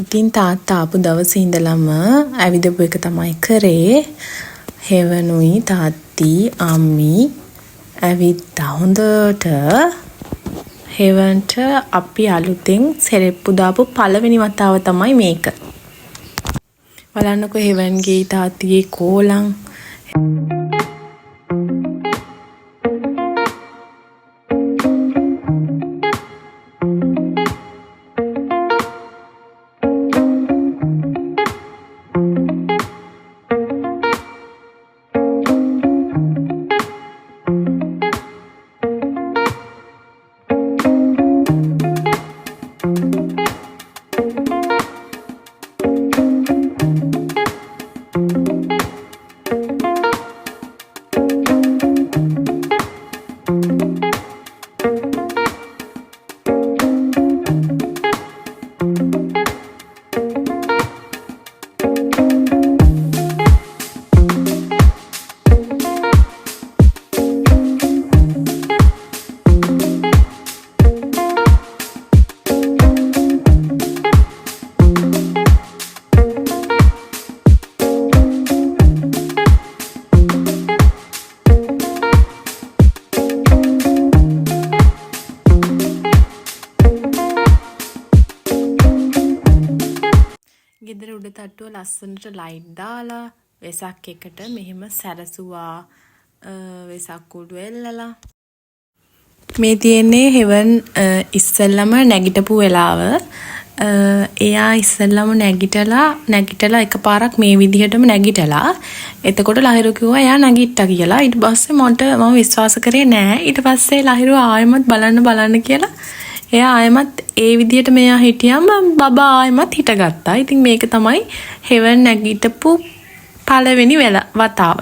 ඉතින් තාත්තා ආපු දවසේ ඉඳලම ඇවිදපු එක තමයි කරේ. හෙවනුයි තාත්ති අම්මි ඇවිත්තා හොඳට. හෙවන්ට අපි අලුතෙන් සෙරෙප්පු දාපු පළවෙනි වතාව තමයි මේක. බලන්නකෝ හෙවන්ගේ තාත්තිගේ කෝලම්. ගෙදර උඩ තට්ටුව ලස්සනට ලයිට් දාලා වෙසක් එකට මෙහෙම සැරසුවා. වෙසක් කුඩු එල්ලලා මේ තියෙන්නේ හෙවන් ඉස්සෙල්ලම නැගිටපු වෙලාව. එයා ඉස්සෙල්ලම නැගිටලා එකපාරක් මේ විදිහටම නැගිටලා එතකොට ලහිරු කිව්වා එයා නැගිට්ටා කියලා. ඊට පස්සේ මම විශ්වාස කරේ නෑ. ඊට පස්සේ ලහිරු ආයෙමත් බලන්න කියලා එයා ආයෙමත් ඒ විදිහට මෙයා හිටියම බබා ආයෙමත් හිටගත්තා. ඉතින් මේක තමයි හෙවන් නැගිටපු පළවෙනි වතාව.